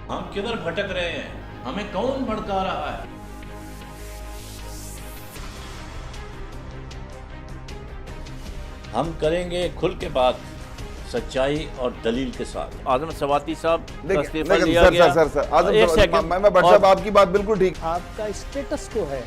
ہم کدھر بھٹک رہے ہیں؟ ہمیں کون بھڑکا رہا ہے؟ ہم کریں گے کھل کے بات، سچائی اور دلیل کے ساتھ۔ اعظم سواتی صاحب کا استعفیٰ لیا گیا۔ سر ایک سیکنڈ، میں بٹ صاحب آپ کی بات بالکل ٹھیک آپ کا اسٹیٹس کو ہے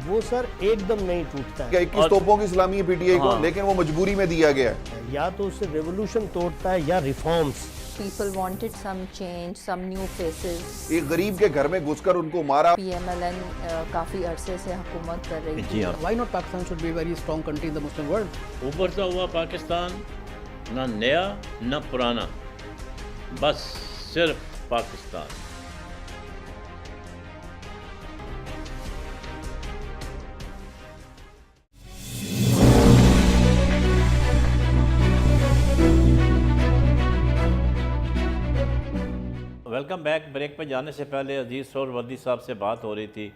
وہ سر ایک دم نہیں ٹوٹتا ہے۔ 21 توپوں کی سلامی ہے پی ٹی آئی کو، لیکن وہ مجبوری میں دیا گیا ہے۔ یا تو اسے ریولوشن توڑتا ہے یا reforms. People wanted some change, some new faces. ایک غریب کے گھر میں گھس کر ان کو مارا۔ PMLN کافی عرصے سے حکومت کر رہی تھی۔ جی ہاں، Why not Pakistan should be a very strong country in the Muslim world? ابھرتا ہوا پاکستان، نہ نیا نہ پرانا، بس صرف پاکستان۔ Welcome back. بریک پہ جانے سے پہلے عزیز سہروردی صاحب سے بات ہو رہی تھی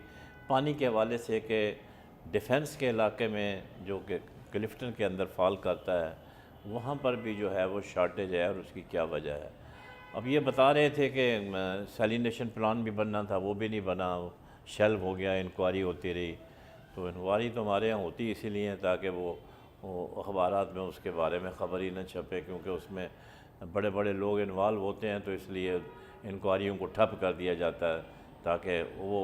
پانی کے حوالے سے کہ ڈیفنس کے علاقے میں جو کہ کلفٹن کے اندر فال کرتا ہے، وہاں پر بھی جو ہے وہ شارٹیج ہے اور اس کی کیا وجہ ہے۔ اب یہ بتا رہے تھے کہ سیلینیشن پلان بھی بننا تھا، وہ بھی نہیں بنا، شیلو ہو گیا، انکوائری ہوتی رہی۔ تو انکوائری تو ہمارے یہاں ہوتی اسی لیے ہے تاکہ وہ اخبارات میں اس کے بارے میں خبر ہی نہ چھپے، کیونکہ اس میں بڑے بڑے لوگ انوالو ہوتے ہیں، تو اس لیے انکوائریوں کو ٹھپ کر دیا جاتا ہے تاکہ وہ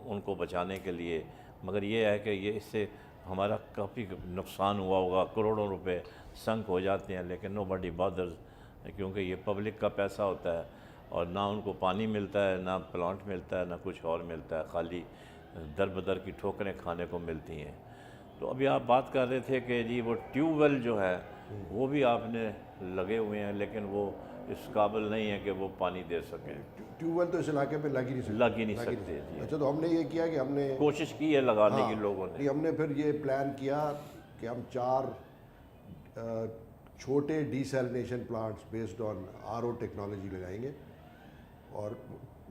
ان کو بچانے کے لیے۔ مگر یہ ہے کہ یہ اس سے ہمارا کافی نقصان ہوا ہوگا، کروڑوں روپے سنک ہو جاتے ہیں، لیکن نو بڈی بادرز، کیونکہ یہ پبلک کا پیسہ ہوتا ہے اور نہ ان کو پانی ملتا ہے، نہ پلانٹ ملتا ہے، نہ کچھ اور ملتا ہے، خالی در بدر کی ٹھوکریں کھانے کو ملتی ہیں۔ تو ابھی آپ بات کر رہے تھے کہ جی وہ ٹیوب ویل جو ہے وہ بھی آپ نے لگے ہوئے ہیں، لیکن وہ اس قابل نہیں ہے کہ وہ پانی دے سکیں۔ ٹیوب ویل تو اس علاقے پہ لگ ہی نہیں سکتے جی۔ اچھا، تو ہم نے یہ کیا کہ ہم نے کوشش کی ہے لگانے کی لوگوں نے۔ ہم نے پھر یہ پلان کیا کہ ہم 4 چھوٹے D salination plants based on R O technology لگائیں گے، اور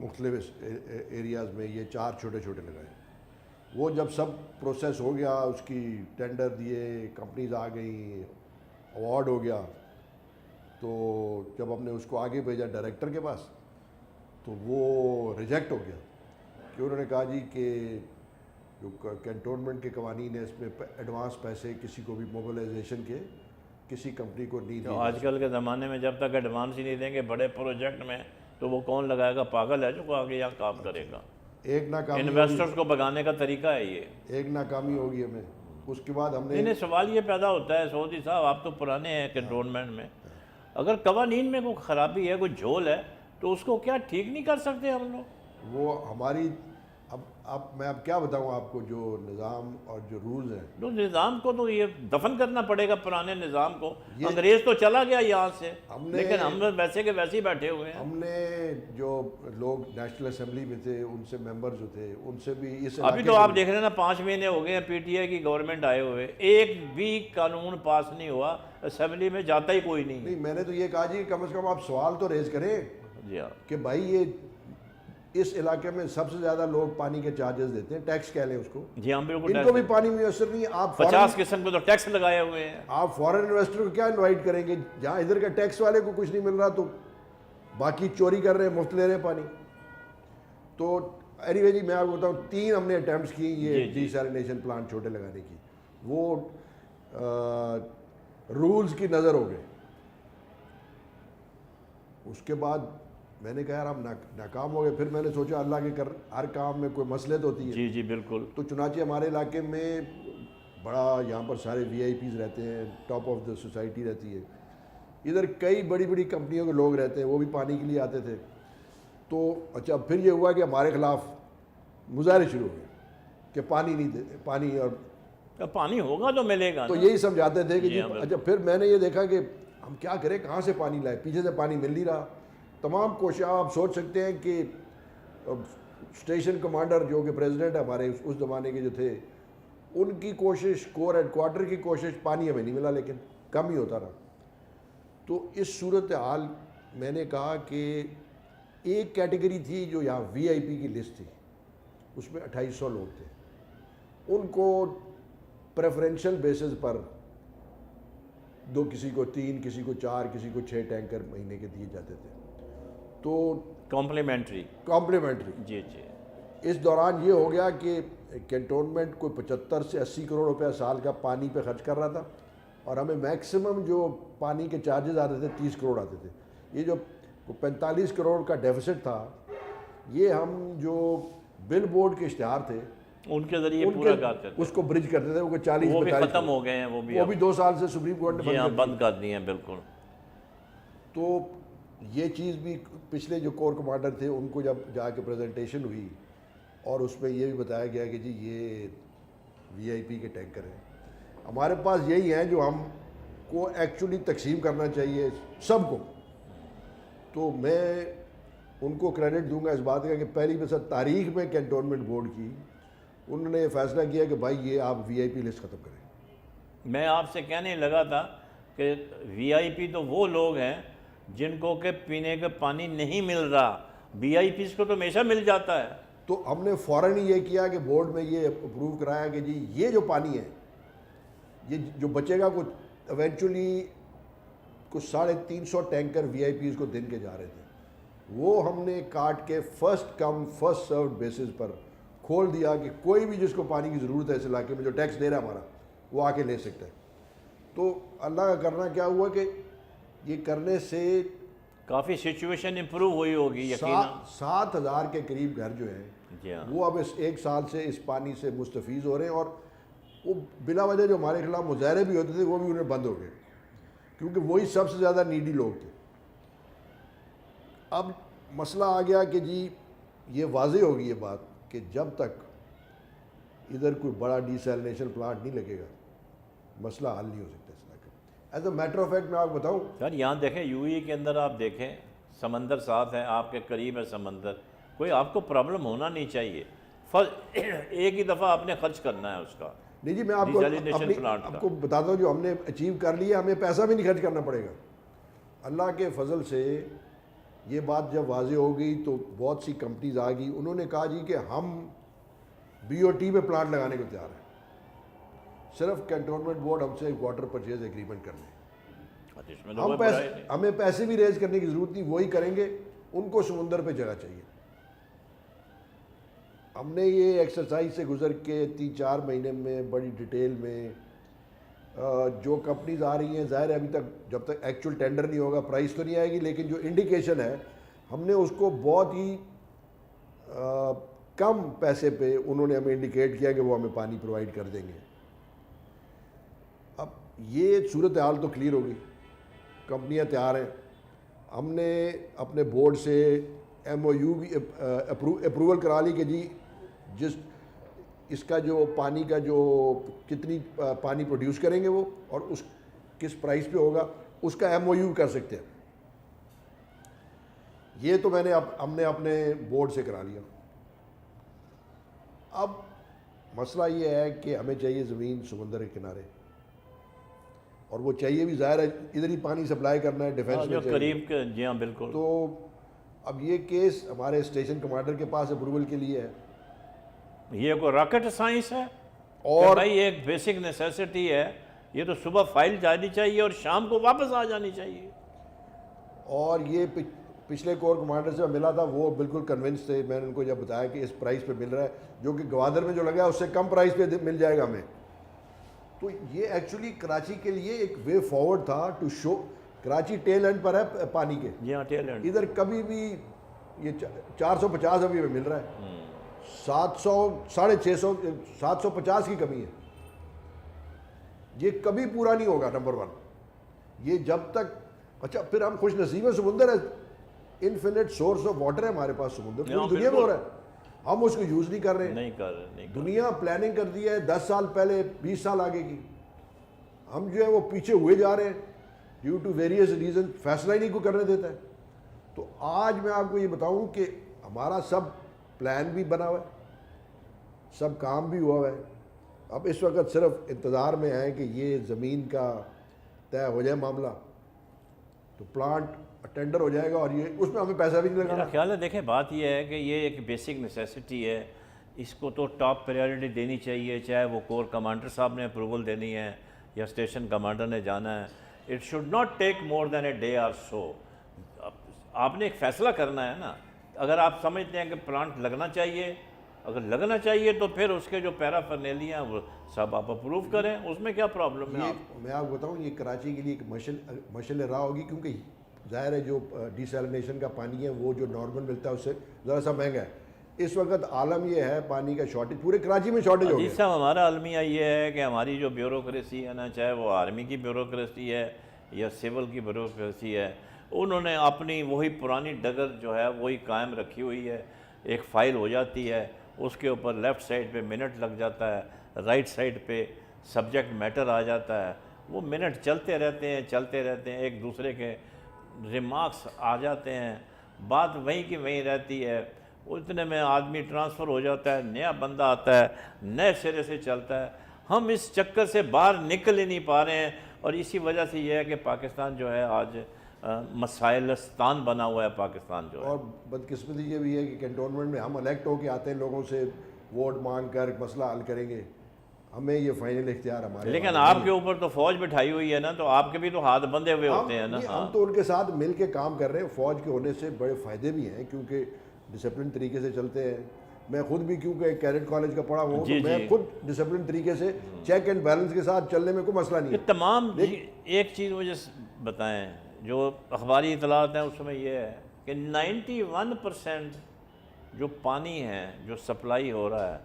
مختلف ایریاز میں یہ 4 چھوٹے چھوٹے لگائیں۔ وہ جب سب پروسیس ہو گیا، اس کی ٹینڈر دیے، کمپنیز آ گئیں، اوارڈ ہو گیا، تو جب ہم نے اس کو آگے بھیجا ڈائریکٹر کے پاس تو وہ ریجیکٹ ہو گیا، کہ انہوں نے کہا جی کہ جو کینٹونمنٹ کے قوانین ہیں، اس میں ایڈوانس پیسے کسی کو بھی موبلائزیشن کے کسی کمپنی کو نہیں تو آج کل کے زمانے میں جب تک ایڈوانس ہی نہیں دیں گے بڑے پروجیکٹ میں، تو وہ کون لگائے گا؟ پاگل ہے جو آگے یہاں کام کرے گا۔ ایک ناکامی، انویسٹرز کو بگانے کا طریقہ ہے یہ۔ ایک ناکامی ہوگی ہمیں۔ اس کے بعد ہم نے نہیں، سوال یہ پیدا ہوتا ہے سعودی صاحب، آپ تو پرانے ہیں کنٹونمنٹ میں، اگر قوانین میں کوئی خرابی ہے، کوئی جھول ہے، تو اس کو کیا ٹھیک نہیں کر سکتے ہم لوگ؟ وہ ہماری اب میں کیا بتاؤں آپ کو، جو نظام اور جو رولز ہیں، تو نظام کو تو یہ دفن کرنا پڑے گا، پرانے نظام کو۔ انگریز تو چلا گیا یہاں سے، لیکن ہم ویسے کے ویسے ہی بیٹھے ہوئے ہیں۔ ہم نے جو لوگ نیشنل اسمبلی میں تھے، ان سے ممبرز جو تھے، ان سے بھی اس ابھی تو آپ دیکھ رہے ہیں نا، 5 مہینے ہو گئے ہیں پی ٹی آئی کی گورنمنٹ آئے ہوئے، ایک بھی قانون پاس نہیں ہوا، اسمبلی میں جاتا ہی کوئی نہیں۔ میں نے تو یہ کہا جی کم از کم آپ سوال تو ریز کریں جی ہاں، کہ بھائی یہ اس علاقے میں سب سے زیادہ لوگ پانی کے چارجز دیتے ہیں، ٹیکس کہہ لیں اس کو، جی ہاں بالکل، ان کو بھی پانی میسر نہیں ہے۔ آپ 50 قسم کو تو ٹیکس لگائے ہوئے ہیں۔ آپ فورن انویسٹر کو کیا انوائٹ کریں گے؟ جہاں ادھر کا ٹیکس والے کو کچھ نہیں مل رہا تو باقی چوری کر رہے ہیں، مفت لے رہے ہیں پانی۔ تو اینی وے جی، میں آپ کو بتاؤں 3 ہم نے اٹیمپٹس کی یہ ڈی سیلینیشن پلانٹ چھوٹے لگانے کی، وہ رولز کی نظر ہو گئے۔ اس کے بعد میں نے کہا یار ہم ناکام ہو گئے۔ پھر میں نے سوچا اللہ کے ہر کام میں کوئی مصلحت ہوتی ہے۔ جی جی بالکل۔ تو چنانچہ ہمارے علاقے میں بڑا، یہاں پر سارے وی آئی پیز رہتے ہیں، ٹاپ آف دا سوسائٹی رہتی ہے، ادھر کئی بڑی بڑی کمپنیوں کے لوگ رہتے ہیں، وہ بھی پانی کے لیے آتے تھے۔ تو اچھا، پھر یہ ہوا کہ ہمارے خلاف مظاہرے شروع ہوئے کہ پانی نہیں دیتے، پانی، اور پانی ہوگا تو ملے گا۔ تو یہی سمجھاتے تھے کہ جی اچھا۔ پھر میں نے یہ دیکھا کہ ہم کیا کریں، کہاں سے پانی لائیں، پیچھے سے پانی مل نہیں رہا۔ تمام کوشش، آپ سوچ سکتے ہیں کہ اسٹیشن کمانڈر جو کہ پریزیڈنٹ ہمارے اس زمانے کے جو تھے، ان کی کوشش، کور ہیڈ کوارٹر کی کوشش، پانی ہمیں نہیں ملا، لیکن کم ہی ہوتا رہا۔ تو اس صورتحال میں نے کہا کہ ایک کیٹیگری تھی جو یہاں وی آئی پی کی لسٹ تھی، اس میں 2800 لوگ تھے، ان کو پریفرینشل بیسز پر کسی کو 3، کسی کو 4، کسی کو 6 ٹینکر مہینے کے دیے جاتے تھے۔ تو کمپلیمنٹری. کمپلیمنٹری. جی جی. اس دوران یہ ہو گیا کہ کینٹونمنٹ کوئی 75 سے 80 کروڑ روپے سال کا پانی پہ خرچ کر رہا تھا اور ہمیں میکسیمم جو پانی کے چارجز آتے تھے 30 کروڑ آتے تھے. یہ جو 45 کروڑ کا ڈیفیسٹ تھا یہ ہم جو بل بورڈ کے اشتہار تھے ان کے ذریعے پورا کرتے تھے, اس کو برج کرتے تھے. وہ 40 وہ بھی ختم ہو گئے ہیں, وہ بھی 2 سال سے سپریم کورٹ نے بند کر دی ہیں. بالکل. تو یہ چیز بھی پچھلے جو کور کمانڈر تھے ان کو جب جا کے پریزنٹیشن ہوئی اور اس میں یہ بھی بتایا گیا کہ جی یہ وی آئی پی کے ٹینکر ہیں, ہمارے پاس یہی ہیں جو ہم کو ایکچولی تقسیم کرنا چاہیے سب کو. تو میں ان کو کریڈٹ دوں گا اس بات کا کہ پہلی بار تاریخ میں کینٹونمنٹ بورڈ کی انہوں نے یہ فیصلہ کیا کہ بھائی یہ آپ وی آئی پی لسٹ ختم کریں. میں آپ سے کہنے لگا تھا کہ وی آئی پی تو وہ لوگ ہیں جن کو کہ پینے کا پانی نہیں مل رہا, وی آئی پیز کو تو ہمیشہ مل جاتا ہے. تو ہم نے فوراً ہی یہ کیا کہ بورڈ میں یہ اپروو کرایا کہ جی یہ جو پانی ہے یہ جو بچے گا کچھ ایونچولی کچھ 350 ٹینکر وی آئی پیز کو دن کے جا رہے تھے, وہ ہم نے کاٹ کے first come first served basis پر کھول دیا کہ کوئی بھی جس کو پانی کی ضرورت ہے اس علاقے میں جو ٹیکس دے رہا ہے ہمارا وہ آ کے لے سکتا ہے. تو اللہ کا کرنا کیا ہوا کہ یہ کرنے سے کافی سچویشن امپروو ہوئی ہوگی یقیناً. 7,000 کے قریب گھر جو ہیں جی ہاں, وہ اب اس 1 سال سے اس پانی سے مستفیض ہو رہے ہیں. اور وہ بلا وجہ جو ہمارے خلاف مظاہرے بھی ہوتے تھے وہ بھی انہیں بند ہو گئے کیونکہ وہی سب سے زیادہ نیڈی لوگ تھے. اب مسئلہ آ گیا کہ جی یہ واضح ہوگی یہ بات کہ جب تک ادھر کوئی بڑا ڈیسیلینیشن پلانٹ نہیں لگے گا مسئلہ حل نہیں ہو سکتا اس علاقے میں. As a matter of fact میں آپ کو بتاؤں سر یہاں دیکھیں یو اے کے اندر آپ دیکھیں سمندر ساتھ ہے, آپ کے قریب ہے سمندر, کوئی آپ کو پرابلم ہونا نہیں چاہیے. ایک ہی دفعہ آپ نے خرچ کرنا ہے اس کا. نہیں جی میں آپ کو بتاتا ہوں جو ہم نے اچیو کر لیا ہمیں پیسہ بھی نہیں خرچ کرنا پڑے گا. اللہ کے فضل سے یہ بات جب واضح ہو گئی تو بہت سی کمپنیز آ گئی, انہوں نے کہا جی کہ ہم بی او ٹی میں پلانٹ لگانے کو تیار ہیں, صرف کینٹونمنٹ بورڈ ہم سے واٹر پرچیز ایگریمنٹ کر لیں. ہمیں پیسے بھی ریز کرنے کی ضرورت نہیں, وہی کریں گے, ان کو سمندر پہ جگہ چاہیے. ہم نے یہ ایکسرسائز سے گزر کے 3-4 مہینے میں بڑی ڈیٹیل میں جو کمپنیز آ رہی ہیں, ظاہر ہے ابھی تک جب تک ایکچوئل ٹینڈر نہیں ہوگا پرائس تو نہیں آئے گی, لیکن جو انڈیکیشن ہے ہم نے اس کو بہت ہی کم پیسے پہ انہوں نے ہمیں انڈیکیٹ کیا کہ وہ ہمیں پانی پرووائڈ کر دیں گے. اب یہ صورتحال تو کلیئر ہو گئی, کمپنیاں تیار ہیں. ہم نے اپنے بورڈ سے ایم او یو بھی اپروول کرا لی کہ جی جس اس کا جو پانی کا جو کتنی پانی پروڈیوس کریں گے وہ اور اس کس پرائس پہ ہوگا اس کا ایم او یو کر سکتے ہیں. یہ تو ہم نے اپنے بورڈ سے کرا لیا. اب مسئلہ یہ ہے کہ ہمیں چاہیے زمین سمندر کے کنارے, اور وہ چاہیے بھی ظاہر ہے ادھر ہی پانی سپلائی کرنا ہے ڈیفینس میں قریب کے. جی ہاں بالکل. تو اب یہ کیس ہمارے اسٹیشن کمانڈر کے پاس اپروول کے لیے ہے. یہ کوئی راکٹ سائنس ہے اور بھائی ایک بیسک نیسیسٹی ہے, یہ تو صبح فائل جانی چاہیے اور شام کو واپس آ جانی چاہیے. اور یہ پچھلے کور کمانڈر سے ملا تھا, وہ بالکل کنونس تھے. میں نے ان کو جب بتایا کہ اس پرائس پہ مل رہا ہے جو کہ گوادر میں جو لگا ہے اس سے کم پرائس پہ مل جائے گا ہمیں, تو یہ ایکچولی کراچی کے لیے ایک وے فارورڈ تھا to show. Karachi tail end پر ہے پانی کے, جی ہاں ٹیل اینڈ, ادھر کبھی بھی یہ 450 ابھی مل رہا ہے, 700 650 750 کی کمی ہے. یہ کبھی پورا نہیں ہوگا نمبر 1. یہ جب تک اچھا پھر ہم خوش نصیب ہیں, سمندر ہے, انفینٹ سورس آف واٹر ہے ہمارے پاس, سمندر پوری دنیا میں ہو رہا ہے, ہم اس کو یوز نہیں کر رہے. دنیا پلاننگ کر دی ہے 10 سال پہلے 20 سال آگے کی, ہم جو ہے وہ پیچھے ہوئے جا رہے ہیں ڈیو ٹو ویریس ریزن, فیصلہ ہی نہیں کو کرنے دیتا ہے. تو آج میں آپ کو یہ بتاؤں کہ ہمارا سب پلان بھی بنا ہوا ہے, سب کام بھی ہوا ہوا ہے. اب اس وقت صرف انتظار میں ہیں کہ یہ زمین کا طے ہو جائے معاملہ, تو پلانٹ ٹینڈر ہو جائے گا اور یہ اس میں ہمیں پیسہ بھی نہیں لگانا. میرا خیال ہے دیکھیں بات یہ ہے کہ یہ ایک بیسک نیسیسٹی ہے, اس کو تو ٹاپ پریورٹی دینی چاہیے, چاہے وہ کور کمانڈر صاحب نے اپروول دینی ہے یا اسٹیشن کمانڈر نے جانا ہے. It should not take more than a day or so. آپ نے ایک فیصلہ کرنا ہے نا. اگر آپ سمجھتے ہیں کہ پلانٹ لگنا چاہیے، اگر لگنا چاہیے تو پھر اس کے جو پیرافرنیلیاں ہیں وہ سب آپ اپروو کریں، اس میں کیا پرابلم ہے؟ میں آپ کو بتاؤں یہ کراچی کے لیے ایک مشعل راہ ہوگی، کیونکہ ظاہر ہے جو ڈیسیلینیشن کا پانی ہے وہ جو نارمل ملتا ہے اس سے ذرا سا مہنگا ہے. اس وقت عالم یہ ہے پانی کا شارٹیج، پورے کراچی میں شارٹیج ہو گیا. عزیز صاحب ہمارا المیہ یہ ہے کہ ہماری جو بیوروکریسی ہے نا، چاہے وہ آرمی کی بیوروکریسی ہے یا سول کی بیوروکریسی ہے، انہوں نے اپنی وہی پرانی ڈگر جو ہے وہی قائم رکھی ہوئی ہے. ایک فائل ہو جاتی ہے، اس کے اوپر لیفٹ سائڈ پہ منٹ لگ جاتا ہے، رائٹ سائڈ پہ سبجیکٹ میٹر آ جاتا ہے، وہ منٹ چلتے رہتے ہیں، ایک دوسرے کے ریمارکس آ جاتے ہیں، بات وہیں کی وہیں رہتی ہے. اتنے میں آدمی ٹرانسفر ہو جاتا ہے، نیا بندہ آتا ہے، نئے سرے سے چلتا ہے. ہم اس چکر سے باہر نکل ہی نہیں پا رہے ہیں، اور اسی وجہ سے یہ ہے کہ پاکستان جو ہے آج مسائلستان بنا ہوا ہے. پاکستان جو ہے، اور بدقسمتی یہ بھی ہے کہ کنٹونمنٹ میں ہم الیکٹ ہو کے آتے ہیں، لوگوں سے ووٹ مانگ کر مسئلہ حل کریں گے، ہمیں یہ فائنل اختیار ہمارے. لیکن آپ کے اوپر تو فوج بٹھائی ہوئی ہے نا، تو آپ کے بھی تو ہاتھ بندھے ہوئے ہوتے ہیں نا. ہم تو ان کے ساتھ مل کے کام کر رہے ہیں. فوج کے ہونے سے بڑے فائدے بھی ہیں کیونکہ ڈسپلن طریقے سے چلتے ہیں. میں خود بھی کیونکہ کیڈٹ کالج کا پڑھا ہوں تو میں خود ڈسپلن طریقے سے چیک اینڈ بیلنس کے ساتھ چلنے میں کوئی مسئلہ نہیں ہے. تمام ایک چیز مجھے بتائیں، جو اخباری اطلاعات ہیں اس میں یہ ہے کہ 91% جو پانی ہے جو سپلائی ہو رہا ہے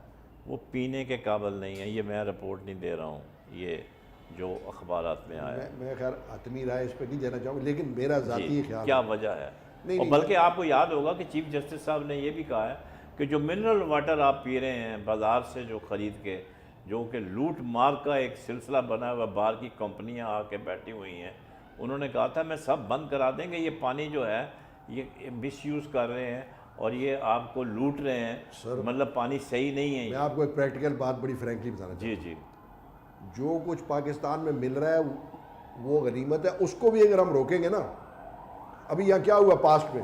وہ پینے کے قابل نہیں ہے. یہ میں رپورٹ نہیں دے رہا ہوں، یہ جو اخبارات میں آیا. میں خیر حتمی رائے اس پہ نہیں دینا چاہوں گا، لیکن میرا ذاتی خیال کیا وجہ ہے؟ اور بلکہ آپ کو یاد ہوگا کہ چیف جسٹس صاحب نے یہ بھی کہا ہے کہ جو منرل واٹر آپ پی رہے ہیں بازار سے جو خرید کے، جو کہ لوٹ مار کا ایک سلسلہ بنا ہوا، باہر کی کمپنیاں آ کے بیٹھی ہوئی ہیں، انہوں نے کہا تھا میں سب بند کرا دیں گے، یہ پانی جو ہے یہ مس یوز کر رہے ہیں اور یہ آپ کو لوٹ رہے ہیں، مطلب پانی صحیح نہیں ہے. میں آپ کو ایک پریکٹیکل بات بڑی فرینکلی بتانا چاہتا ہوں. جی جو کچھ پاکستان میں مل رہا ہے وہ غنیمت ہے. اس کو بھی اگر ہم روکیں گے نا، ابھی یہاں کیا ہوا پاسٹ میں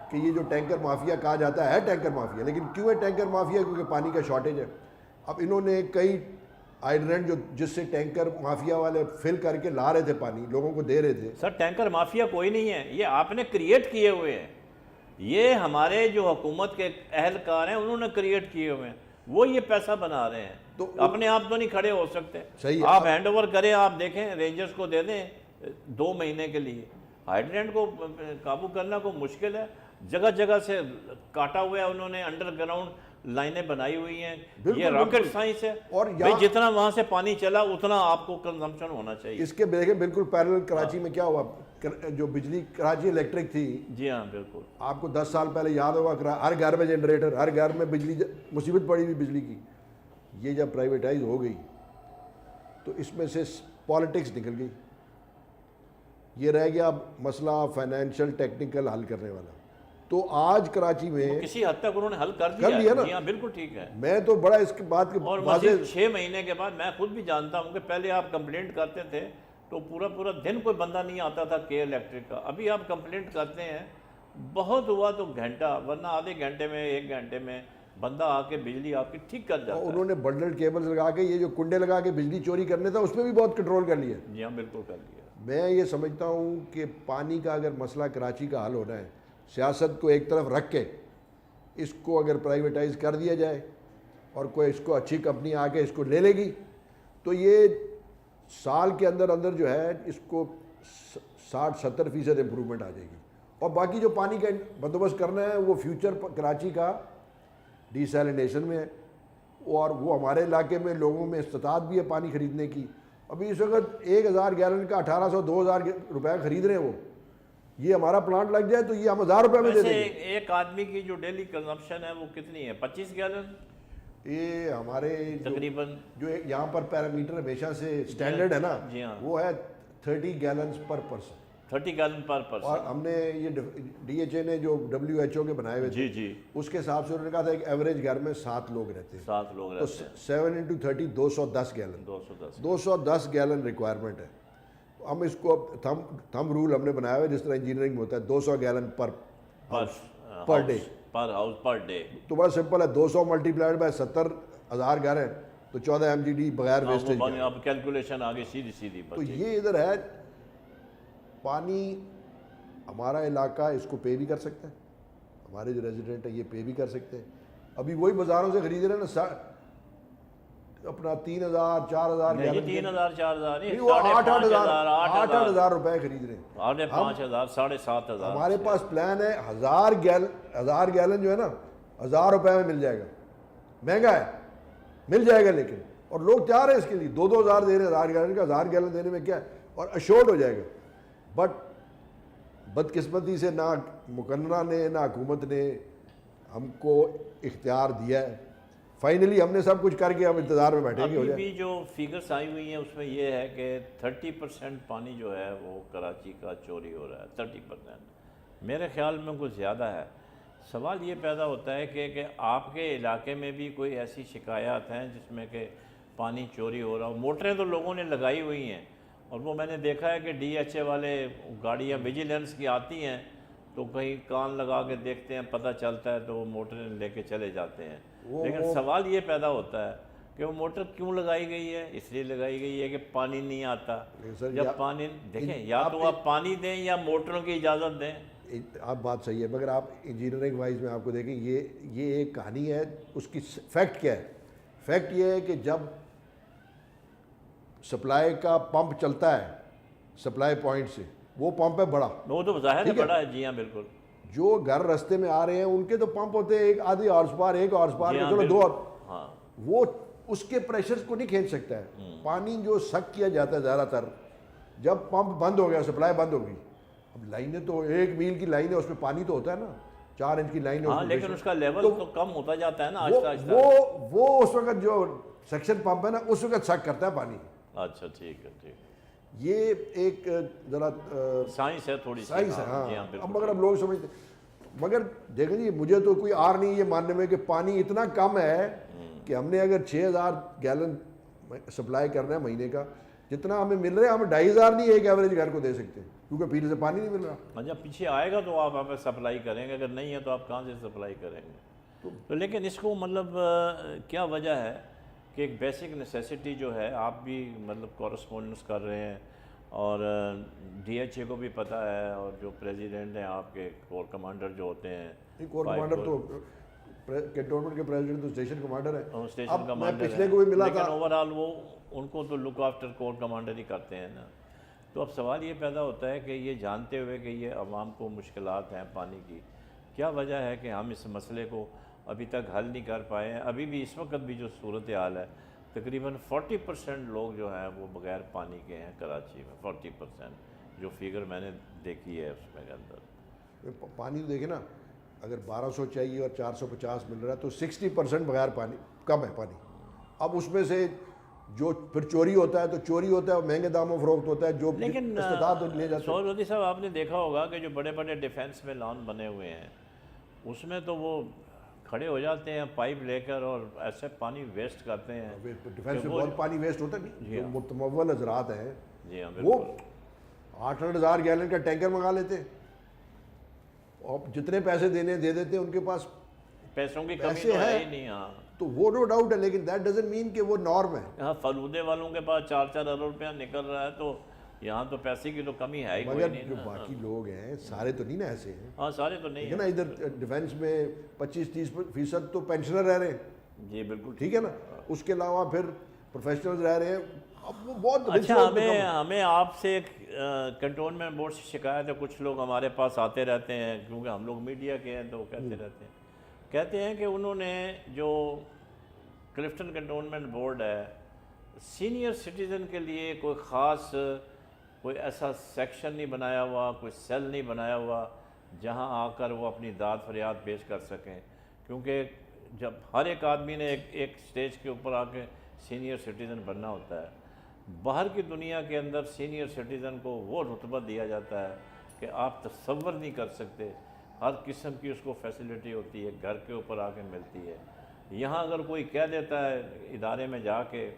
کہ یہ جو ٹینکر مافیا کہا جاتا ہے ٹینکر مافیا، لیکن کیوں ہے ٹینکر مافیا؟ کیونکہ پانی کا شارٹیج ہے. اب انہوں نے کئی آئیلینڈ جو جس سے ٹینکر مافیا والے فل کر کے لا رہے تھے، پانی لوگوں کو دے رہے تھے. سر ٹینکر مافیا کوئی نہیں ہے، یہ آپ نے کریٹ کیے ہوئے ہیں. یہ ہمارے جو حکومت کے اہلکار ہیں انہوں نے کریٹ کیے ہوئے ہیں، وہ یہ پیسہ بنا رہے ہیں. تو اپنے آپ تو نہیں کھڑے ہو سکتے. آپ ہینڈ اوور کریں، آپ دیکھیں رینجرز کو دے دیں 2 مہینے کے لیے. ہائیڈرینٹ کو قابو کرنا کو مشکل ہے. جگہ جگہ سے کاٹا ہوا ہے انہوں نے، انڈر گراؤنڈ لائنیں بنائی ہوئی ہیں. یہ راکٹ سائنس ہے، اور جتنا وہاں سے پانی چلا اتنا آپ کو کنزمپشن ہونا چاہیے. اس کے دیکھیں بالکل پیرل کراچی میں کیا ہوا، جو بجلی کراچی الیکٹرک تھی. جی ہاں بالکل. آپ کو 10 سال پہلے یاد ہوگا ہر گھر میں جنریٹر، ہر گھر میں بجلی، مصیبت پڑی ہوئی بجلی کی. یہ جب پرائیویٹائز ہو گئی تو اس میں سے پالیٹکس نکل گئی. یہ رہ گیا مسئلہ فائنینشیل ٹیکنیکل حل کرنے والا. تو آج کراچی میں کسی حد تک انہوں نے حل کر دیا نا. بالکل ٹھیک ہے. میں تو بڑا اس کے بات کے اور مزید 6 مہینے کے بعد میں خود بھی جانتا ہوں کہ پہلے آپ کمپلینٹ کرتے تھے تو پورا دن کوئی بندہ نہیں آتا تھا کے الیکٹرک کا. ابھی آپ کمپلینٹ کرتے ہیں بہت ہوا تو گھنٹہ، ورنہ آدھے گھنٹے میں 1 گھنٹے میں بندہ آ کے بجلی آپ کی ٹھیک کر جاتا ہے. انہوں نے بنڈلڈ کیبلز لگا کے یہ جو کنڈے لگا کے بجلی چوری کرنے تھا اس پہ بھی بہت کنٹرول کر لیا. جی ہاں بالکل کر لیا. میں یہ سمجھتا ہوں کہ پانی کا اگر مسئلہ کراچی کا حل ہونا ہے، سیاست کو ایک طرف رکھ کے اس کو اگر پرائیویٹائز کر دیا جائے اور کوئی اس کو اچھی کمپنی آ کے اس کو لے لے گی تو یہ سال کے اندر جو ہے اس کو 60-70% امپرومنٹ آ جائے گی. اور باقی جو پانی کا بندوبست کرنا ہے وہ فیوچر کراچی کا ڈیسیلینیشن میں ہے، اور وہ ہمارے علاقے میں لوگوں میں استطاعت بھی ہے پانی خریدنے کی. ابھی اس وقت 1000 گیلن کا 1800-2000 روپے خرید رہے ہیں وہ. یہ ہمارا پلانٹ لگ جائے تو یہ ہم 1000 روپے میں دے دیں گے. ایک آدمی کی جو ڈیلی کنزمپشن ہے وہ کتنی ہے؟ 25 گیلن. یہ ہمارے تقریباً جو یہاں پر پیرامیٹر ہمیشہ سے سٹینڈرڈ ہے نا، وہ ہے 30 گیلنز پر پرسن. 30 گیلن پر پرسن. اور ہم نے یہ ڈی ایچ اے نے جو WHO کے بنائے ہوئے تھے اس کے حساب سے انہوں نے کہا تھا ایک ایوریج گھر میں 7 لوگ رہتے ہیں. 7 لوگ رہتے ہیں. 7 into 30 210 گیلن. 210 گیلن ریکوائرمنٹ ہے. ہم اس کو تھم رول ہم نے بنایا ہوا ہے جس طرح انجینئرنگ میں ہوتا ہے 200 gallon per day. Per day تو بڑا سمپل ہے. 200 ملٹیپلائڈ بائی 70,000 گھر ہیں تو 14 MGD بغیر ویسٹیج. اب کیلکولیشن آگے سیدھی. تو یہ ادھر ہے پانی ہمارا علاقہ اس کو پے بھی کر سکتا ہے, ہمارے جو ریزیڈنٹ ہیں یہ پے بھی کر سکتے ہیں. ابھی وہی بازاروں سے خرید رہے ہیں نا اپنا 3,000 4,000 نہیں 3,000 4,000 نہیں, وہ 8,000 روپے خرید رہے ہیں, 5,000 7,500. ہمارے پاس پلان ہے 1,000 گیلن جو ہے نا 1,000 روپے میں مل جائے گا. مہنگا ہے, مل جائے گا لیکن, اور لوگ تیار ہیں اس کے لیے 2,000 دے رہے ہیں 1,000 گیلن کا. 1,000 گیلن دینے میں کیا ہے, اور اشورڈ ہو جائے گا. بٹ بدقسمتی سے نہ مقننہ نے نہ حکومت نے ہم کو اختیار دیا ہے. فائنلی ہم نے سب کچھ کر کے ہم انتظار میں بیٹھے گے. ہو ابھی جائے بھی جو فگرس آئی ہوئی ہیں اس میں یہ ہے کہ 30% پانی جو ہے وہ کراچی کا چوری ہو رہا ہے. 30% میرے خیال میں کچھ زیادہ ہے. سوال یہ پیدا ہوتا ہے کہ آپ کے علاقے میں بھی کوئی ایسی شکایات ہیں جس میں کہ پانی چوری ہو رہا ہو. موٹریں تو لوگوں نے لگائی ہوئی ہیں, اور وہ میں نے دیکھا ہے کہ ڈی ایچ اے والے گاڑیاں ویجیلنس کی آتی ہیں تو کہیں کان لگا کے دیکھتے ہیں, پتہ چلتا ہے تو وہ موٹریں لے کے چلے جاتے ہیں. لیکن سوال یہ پیدا ہوتا ہے کہ وہ موٹر کیوں لگائی گئی ہے؟ اس لیے لگائی گئی ہے کہ پانی نہیں آتا. جب پانی دیکھیں, یا تو آپ پانی دیں یا موٹروں کی اجازت دیں. آپ بات صحیح ہے, مگر آپ انجینئرنگ وائز میں آپ کو دیکھیں یہ ایک کہانی ہے. اس کی فیکٹ کیا ہے؟ فیکٹ یہ ہے کہ جب سپلائی کا پمپ چلتا ہے سپلائی پوائنٹ سے, وہ پمپ ہے بڑا, وہ تو ظاہر ہے بڑا ہے. جی ہاں بالکل. جو گھر رستے میں آ رہے ہیں ان کے تو پمپ ہوتے ہیں 1 آدھی ہارس پاور 1 ہارس پاور چلو 2 ہاں, وہ اس کے پریشر کو نہیں کھینچ سکتا ہے. پانی جو سک کیا جاتا ہے زیادہ تر جب پمپ بند ہو گیا, سپلائی بند ہو گئی, اب لائنیں تو 1 میل کی لائن ہے, اس میں پانی تو ہوتا ہے نا, 4 انچ کی لائن ہے, لیکن اس کا لیول تو کم ہوتا جاتا ہے نا آہستہ آہستہ. وہ اس وقت جو سیکشن پمپ ہے نا اس وقت سک کرتا ہے پانی. اچھا ٹھیک ہے, ٹھیک ہے. یہ ایک ذرا سائنس ہے, تھوڑی سائنس ہے. جی ہاں, بالکل. اب مگر اب لوگ سمجھتے, مگر دیکھیں جی مجھے تو کوئی آر نہیں یہ ماننے میں کہ پانی اتنا کم ہے کہ ہم نے اگر 6,000 گیلن سپلائی کرنا ہے مہینے کا, جتنا ہمیں مل رہا ہے ہم 2,500 نہیں ایک ایوریج گھر کو دے سکتے, کیونکہ پینے سے پانی نہیں مل رہا. جب پیچھے آئے گا تو آپ ہمیں سپلائی کریں گے, اگر نہیں ہے تو آپ کہاں سے سپلائی کریں گے؟ تو لیکن اس کو مطلب کیا وجہ ہے کہ ایک بیسک نیسیسٹی جو ہے, آپ بھی مطلب کورسپونڈنس کر رہے ہیں اور ڈی ایچ اے کو بھی پتہ ہے, اور جو پریزیڈنٹ ہیں آپ کے کور کمانڈر جو ہوتے ہیں, کور کمانڈر تو کنٹونمنٹ کے پریزیڈنٹ تو اسٹیشن کمانڈر ہیں. اسٹیشن کمانڈر پچھلے کو بھی ملا تھا, لیکن اوور آل وہ ان کو تو لک آفٹر کور کمانڈر ہی کرتے ہیں نا. تو اب سوال یہ پیدا ہوتا ہے کہ یہ جانتے ہوئے کہ یہ عوام کو مشکلات ہیں پانی کی, کیا وجہ ہے کہ ہم اس مسئلے کو ابھی تک حل نہیں کر پائے ہیں؟ ابھی بھی اس وقت بھی جو صورتحال ہے تقریباً 40% لوگ جو ہیں وہ بغیر پانی کے ہیں کراچی میں. 40% جو فگر میں نے دیکھی ہے اس میں کے اندر. پانی تو دیکھیں نا, اگر 1,200 چاہیے اور 450 مل رہا ہے تو 60% بغیر پانی کم ہے پانی. اب اس میں سے جو پھر چوری ہوتا ہے تو چوری ہوتا ہے, اور مہنگے داموں فروخت ہوتا ہے, جو لیکن استطاعت لے جاتے ہیں. سعود ودی صاحب آپ نے دیکھا ہوگا کہ جو بڑے بڑے ڈیفنس میں لان بنے ہوئے ہیں اس میں تو وہ کھڑے ہو جاتے ہیں پائپ لے کر اور ایسے پانی ویسٹ کرتے ہیں. ڈیفینس میں بہت پانی ویسٹ ہوتا ہے. جو متمول حضرات ہیں جی ہاں وہ بالکل 8,000 گیلن کا ٹینکر منگا لیتے ہیں, اور جتنے پیسے دینے دے دیتے ہیں, ان کے پاس پیسوں کی کمی تو ہے ہی نہیں. ہاں تو وہ نو ڈاؤٹ ہے, لیکن دیٹ ڈزنٹ مین کہ وہ نارم ہے. ہاں, فلودے والوں کے پاس 4-4 ارب روپیہ نکل رہا ہے, تو یہاں تو پیسے کی تو کمی ہے ہی کوئی نہیں. مگر جو باقی لوگ ہیں سارے تو نہیں نا ایسے ہیں. ہاں سارے تو نہیں ہے نا, ادھر ڈیفینس میں 25-30% تو پینشنر رہ رہے ہیں. جی بالکل ٹھیک ہے نا, اس کے علاوہ پھر پروفیشنلز رہ رہے ہیں. اب وہ بہت اچھا, ہمیں آپ سے کنٹونمنٹ بورڈ سے شکایت ہے, کچھ لوگ ہمارے پاس آتے رہتے ہیں کیونکہ ہم لوگ میڈیا کے ہیں تو کہتے رہتے ہیں, کہتے ہیں کہ انہوں نے جو کلفٹن کنٹونمنٹ بورڈ ہے سینئر سٹیزن کے لیے کوئی خاص کوئی ایسا سیکشن نہیں بنایا ہوا, کوئی سیل نہیں بنایا ہوا جہاں آ کر وہ اپنی داد فریاد پیش کر سکیں, کیونکہ جب ہر ایک آدمی نے ایک سٹیج کے اوپر آ کے سینئر سٹیزن بننا ہوتا ہے. باہر کی دنیا کے اندر سینئر سٹیزن کو وہ رتبہ دیا جاتا ہے کہ آپ تصور نہیں کر سکتے, ہر قسم کی اس کو فیسلٹی ہوتی ہے, گھر کے اوپر آ کے ملتی ہے. یہاں اگر کوئی کہہ دیتا ہے ادارے میں جا کے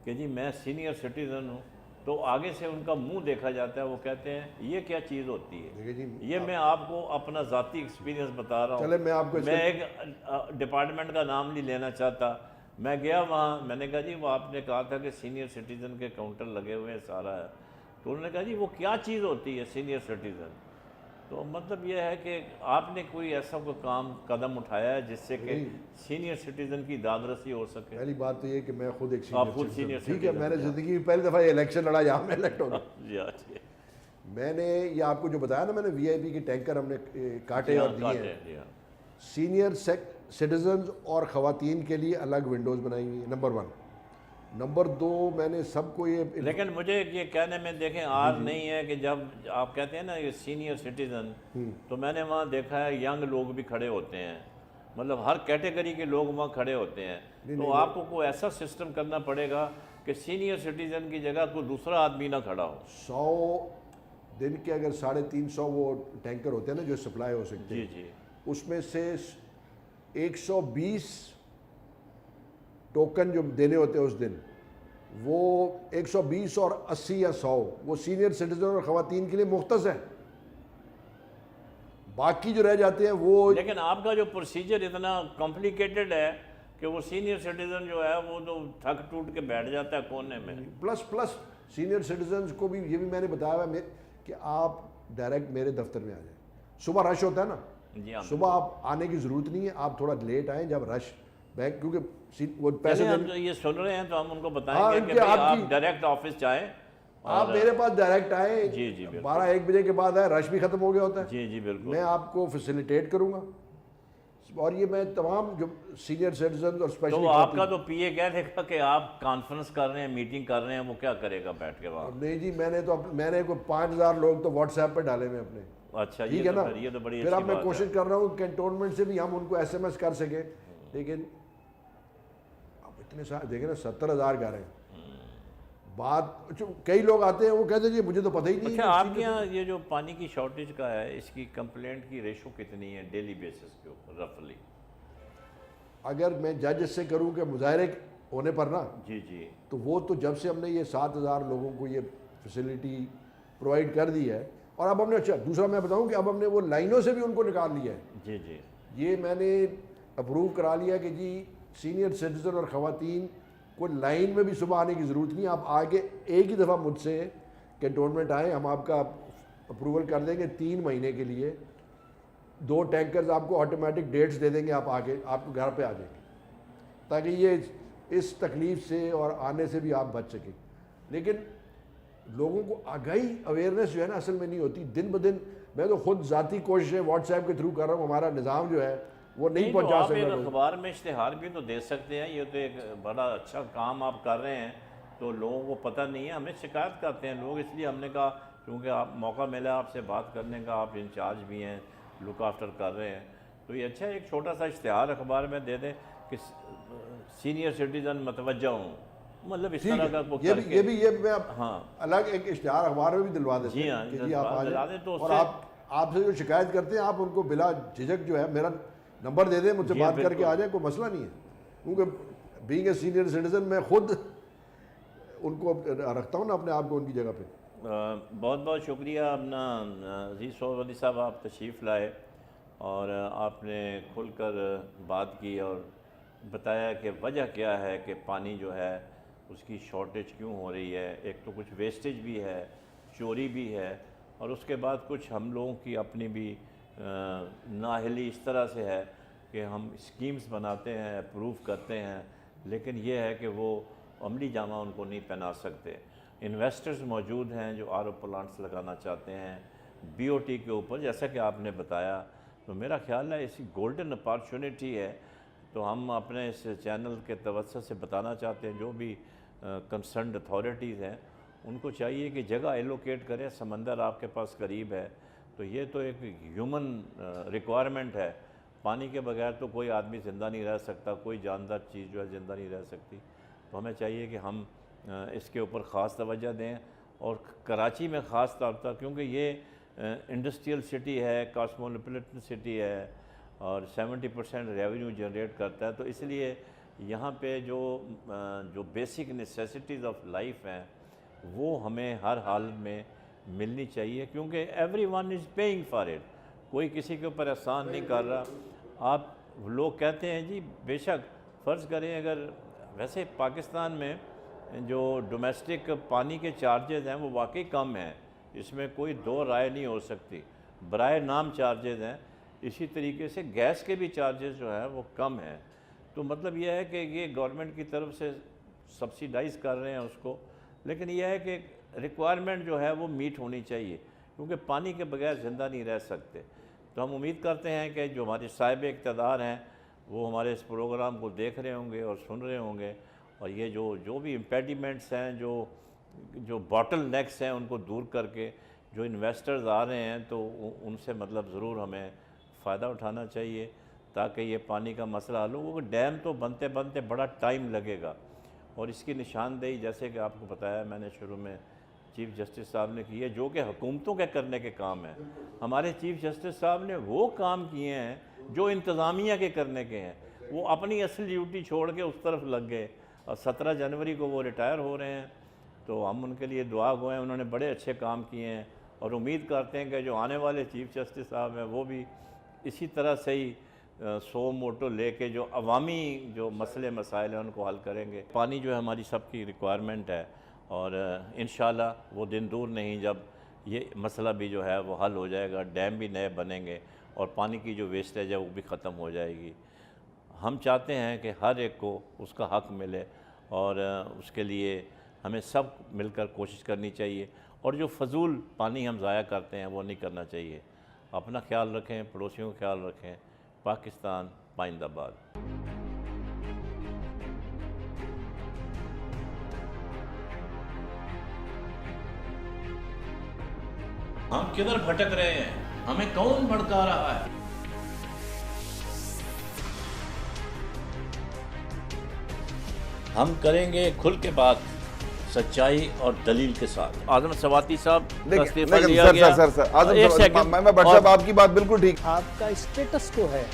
کہ جی میں سینئر سٹیزن ہوں, تو آگے سے ان کا منہ دیکھا جاتا ہے, وہ کہتے ہیں یہ کیا چیز ہوتی ہے. یہ میں آپ کو اپنا ذاتی ایکسپیرینس بتا رہا ہوں. میں ایک ڈپارٹمنٹ کا نام نہیں لینا چاہتا, میں گیا وہاں, میں نے کہا جی وہ آپ نے کہا تھا کہ سینئر سٹیزن کے کاؤنٹر لگے ہوئے ہیں سارا ہے, تو انہوں نے کہا جی وہ کیا چیز ہوتی ہے سینئر سٹیزن. تو مطلب یہ ہے کہ آپ نے کوئی ایسا کوئی قدم اٹھایا ہے جس سے کہ سینئر سٹیزن کی داد رسی ہو سکے؟ پہلی بات تو یہ کہ میں خود ایک آپ خود سینئر senior ٹھیک ہے، citizen میں نے زندگی میں پہلی دفعہ یہ الیکشن لڑا یہاں میں الیکٹ ہو گیا. جی اچھا میں نے یہ آپ کو جو بتایا نا، میں نے وی آئی پی کے ٹینکر ہم نے کاٹے اور دیے ہیں. جی ہاں سینئر سٹیزنز اور خواتین کے لیے الگ ونڈوز بنائی ہوئی ہیں، نمبر 1. نمبر 2 میں نے سب کو یہ لیکن مجھے یہ کہنے میں دیکھیں آج نہیں ہے کہ جب آپ کہتے ہیں نا یہ سینئر سٹیزن، تو میں نے وہاں دیکھا ہے ینگ لوگ بھی کھڑے ہوتے ہیں، مطلب ہر کیٹیگری کے لوگ وہاں کھڑے ہوتے ہیں. تو آپ کو کوئی ایسا سسٹم کرنا پڑے گا کہ سینئر سٹیزن کی جگہ کوئی دوسرا آدمی نہ کھڑا ہو. 100 دن کے اگر 350 وہ ٹینکر ہوتے ہیں نا جو سپلائی ہو سکتے ہیں، جی اس میں سے 120 ٹوکن جو دینے ہوتے ہیں اس دن، وہ 120 اور 80 یا 100 وہ سینئر سٹیزن اور خواتین کے لیے مختص ہیں. باقی جو رہ جاتے ہیں وہ لیکن آپ کا جو پروسیجر اتنا کمپلیکیٹڈ ہے کہ وہ سینئر سٹیزن جو ہے وہ تو تھک ٹوٹ کے بیٹھ جاتا ہے کونے میں. پلس سینئر سٹیزنز کو بھی یہ بھی میں نے بتایا ہوا ہے کہ آپ ڈائریکٹ میرے دفتر میں آ جائیں. صبح رش ہوتا ہے نا، جی ہاں صبح آپ آنے کی ضرورت نہیں ہے، آپ تھوڑا لیٹ آئیں جب رش بیک، کیونکہ وہ پیسے ہم جو یہ سن رہے ہیں تو ہم ان کو ہاں، بتائیں گے کہ آپ آپ کی ڈائریکٹ آفس جائیں. آپ میرے پاس ڈائریکٹ آئیں. جی بالکل. 12-1 بجے کے بعد آئے، رش بھی ختم ہو گیا ہوتا ہے. جی بالکل. میں آپ کو فیسیلیٹیٹ کروں گا، اور یہ میں تمام جو سینئر سٹیزنز اور اسپیشلی تو آپ کا تو پی اے کہہ دے گا کہ آپ کانفرنس کر رہے ہیں، میٹنگ کر رہے ہیں، وہ کیا کرے گا بیٹھ کے وہاں؟ نہیں جی، میں نے کوئی 5000 لوگ تو واٹس ایپ پہ ڈالے ہوئے اپنے. اچھا ٹھیک ہے نا، یہ تو بڑی پھر اب اچھی میں بات کوشش کر رہا ہوں کینٹونمنٹ سے بھی ہم ان کو ایس ایم ایس کر سکیں. لیکن اب اتنے سارے دیکھیں نا، 70,000 گھر ہیں. بات کئی لوگ آتے ہیں وہ کہتے ہیں جی مجھے تو پتہ ہی نہیں. اچھا آپ کے یہاں یہ جو پانی کی شارٹیج کا ہے، اس کی کمپلینٹ کی ریشو کتنی ہے ڈیلی بیسس کے اوپر رفلی؟ اگر میں جج سے کروں کہ مظاہرے ہونے پر نا، جی تو وہ تو جب سے ہم نے یہ 7,000 لوگوں کو یہ فیسلٹی پرووائڈ کر دی ہے، اور اب ہم نے اچھا دوسرا میں بتاؤں کہ اب ہم نے وہ لائنوں سے بھی ان کو نکال لیا ہے. جی یہ میں نے اپروو کرا لیا کہ جی سینئر سٹیزن اور خواتین کو لائن میں بھی صبح آنے کی ضرورت نہیں. آپ آگے ایک ہی دفعہ مجھ سے کینٹونمنٹ آئیں، ہم آپ کا اپروول کر دیں گے 3 مہینے کے لیے. 2 ٹینکرز آپ کو آٹومیٹک ڈیٹس دے دیں گے، آپ آگے آپ کو گھر پہ آ جائیں گے، تاکہ یہ اس تکلیف سے اور آنے سے بھی آپ بچ سکیں. لیکن لوگوں کو آگاہی اویئرنیس جو ہے نا اصل میں نہیں ہوتی. دن بدن میں تو خود ذاتی کوششیں واٹس ایپ کے تھرو کر رہا ہوں. ہمارا نظام جو ہے وہ نہیں پہنچا آپ سکتا. ایک اخبار میں اشتہار بھی تو دے سکتے ہیں، یہ تو ایک بڑا اچھا کام آپ کر رہے ہیں. تو لوگوں کو پتہ نہیں ہے، ہمیں شکایت کرتے ہیں لوگ، اس لیے ہم نے کہا کیونکہ آپ موقع ملا آپ سے بات کرنے کا، آپ انچارج بھی ہیں، لک آفٹر کر رہے ہیں، تو یہ اچھا ایک چھوٹا سا اشتہار اخبار میں دے دیں کہ سینئر سٹیزن متوجہ ہوں، مطلب اس طرح کا یہ میں الگ ایک اشتہار اخبار میں بھی دلوا دیتے جی ہاں کہ جی آپ آ جائیں. تو اور آپ سے جو شکایت کرتے ہیں آپ ان کو بلا جھجک جو ہے میرا نمبر دے دیں، مجھ سے بات کر کے آ جائیں، کوئی مسئلہ نہیں ہے. کیونکہ بینگ اے سینئر سٹیزن میں خود ان کو رکھتا ہوں نا اپنے آپ کو ان کی جگہ پہ. بہت بہت شکریہ اپنا عزیز سہیل ودی صاحب، آپ تشریف لائے اور آپ نے کھل کر بات کی اور بتایا کہ وجہ کیا ہے کہ پانی جو ہے اس کی شارٹیج کیوں ہو رہی ہے. ایک تو کچھ ویسٹیج بھی ہے، چوری بھی ہے، اور اس کے بعد کچھ ہم لوگوں کی اپنی بھی نااہلی اس طرح سے ہے کہ ہم اسکیمز بناتے ہیں، اپروو کرتے ہیں، لیکن یہ ہے کہ وہ عملی جامہ ان کو نہیں پہنا سکتے. انویسٹرز موجود ہیں جو آر او پلانٹس لگانا چاہتے ہیں بی او ٹی کے اوپر، جیسا کہ آپ نے بتایا. تو میرا خیال ہے اسی گولڈن اپارچونیٹی ہے. تو ہم اپنے اس چینل کے توسط سے بتانا چاہتے ہیں جو بھی کنسرنڈ اتھارٹیز ہیں ان کو چاہیے کہ جگہ ایلوکیٹ کریں. سمندر آپ کے پاس قریب ہے، تو یہ تو ایک ہیومن ریکوائرمنٹ ہے. پانی کے بغیر تو کوئی آدمی زندہ نہیں رہ سکتا، کوئی جاندار چیز جو ہے زندہ نہیں رہ سکتی. تو ہمیں چاہیے کہ ہم اس کے اوپر خاص توجہ دیں، اور کراچی میں خاص طور پر کیونکہ یہ انڈسٹریل سٹی ہے، کاسموپولیٹن سٹی ہے، اور 70% ریونیو جنریٹ کرتا ہے. تو اس لیے یہاں پہ جو بیسک نیسیسٹیز آف لائف ہیں وہ ہمیں ہر حالت میں ملنی چاہیے، کیونکہ every one is paying for it. کوئی کسی کے اوپر احسان نہیں کر رہا. آپ لوگ کہتے ہیں جی بے شک فرض کریں اگر ویسے پاکستان میں جو ڈومیسٹک پانی کے چارجز ہیں وہ واقعی کم ہیں، اس میں کوئی دو رائے نہیں ہو سکتی. برائے نام چارجز ہیں، اسی طریقے سے گیس کے بھی چارجز جو ہیں وہ کم ہیں۔ تو مطلب یہ ہے کہ یہ گورنمنٹ کی طرف سے سبسیڈائز کر رہے ہیں اس کو، لیکن یہ ہے کہ ریکوائرمنٹ جو ہے وہ میٹ ہونی چاہیے، کیونکہ پانی کے بغیر زندہ نہیں رہ سکتے۔ تو ہم امید کرتے ہیں کہ جو ہمارے صاحب اقتدار ہیں وہ ہمارے اس پروگرام کو دیکھ رہے ہوں گے اور سن رہے ہوں گے، اور یہ جو بھی امپیڈیمنٹس ہیں، جو باٹل نیکس ہیں، ان کو دور کر کے جو انویسٹرز آ رہے ہیں تو ان سے مطلب ضرور ہمیں فائدہ اٹھانا چاہیے تاکہ یہ پانی کا مسئلہ حل ہو، کیونکہ ڈیم تو بنتے بنتے بڑا ٹائم لگے گا، اور اس کی نشاندہی جیسے کہ آپ کو بتایا میں نے شروع میں چیف جسٹس صاحب نے کی ہے، جو کہ حکومتوں کے کرنے کے کام ہیں۔ ہمارے چیف جسٹس صاحب نے وہ کام کیے ہیں جو انتظامیہ کے کرنے کے ہیں، وہ اپنی اصل ڈیوٹی چھوڑ کے اس طرف لگ گئے، اور 17 جنوری کو وہ ریٹائر ہو رہے ہیں، تو ہم ان کے لیے دعا گو ہیں، انہوں نے بڑے اچھے کام کیے ہیں، اور امید کرتے ہیں کہ جو آنے والے چیف جسٹس صاحب ہیں وہ بھی اسی طرح سے ہی سو موٹو لے کے جو عوامی جو مسئلے مسائل ہیں ان کو حل کریں گے۔ پانی جو ہے ہماری سب کی ریکوائرمنٹ ہے، اور انشاءاللہ وہ دن دور نہیں جب یہ مسئلہ بھی جو ہے وہ حل ہو جائے گا، ڈیم بھی نئے بنیں گے، اور پانی کی جو ویسٹیج ہے وہ بھی ختم ہو جائے گی۔ ہم چاہتے ہیں کہ ہر ایک کو اس کا حق ملے، اور اس کے لیے ہمیں سب مل کر کوشش کرنی چاہیے، اور جو فضول پانی ہم ضائع کرتے ہیں وہ نہیں کرنا چاہیے۔ اپنا خیال رکھیں، پڑوسیوں کا خیال رکھیں۔ پاکستان پائندہ باد۔ ہم کدھر بھٹک رہے ہیں؟ ہمیں کون بھڑکا رہا ہے؟ ہم کریں گے کھل کے بات، سچائی اور دلیل کے ساتھ۔ اعظم سواتی صاحب کا استعفیٰ لیا گیا۔ میں بٹ صاحب آپ کی بات بالکل ٹھیک۔ آپ کا اسٹیٹس کو ہے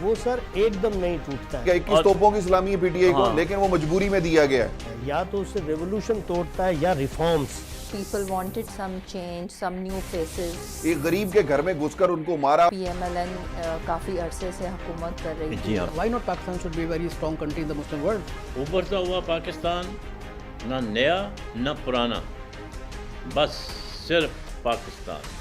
وہ سر ایک دم نہیں ٹوٹتا ہے۔ 21 توپوں کی سلامی ہے پی ٹی آئی کو، لیکن وہ مجبوری میں دیا گیا ہے۔ یا تو اسے ریولوشن توڑتا ہے یا reforms. People wanted some change, some new faces. ایک غریب کے گھر میں گھس کر ان کو مارا۔ PMLN کافی عرصے سے حکومت کر رہی تھی۔ جی ہاں، Why not Pakistan should be a very strong country in the Muslim world? ابھرتا ہوا پاکستان، نہ نیا نہ پرانا، بس صرف پاکستان۔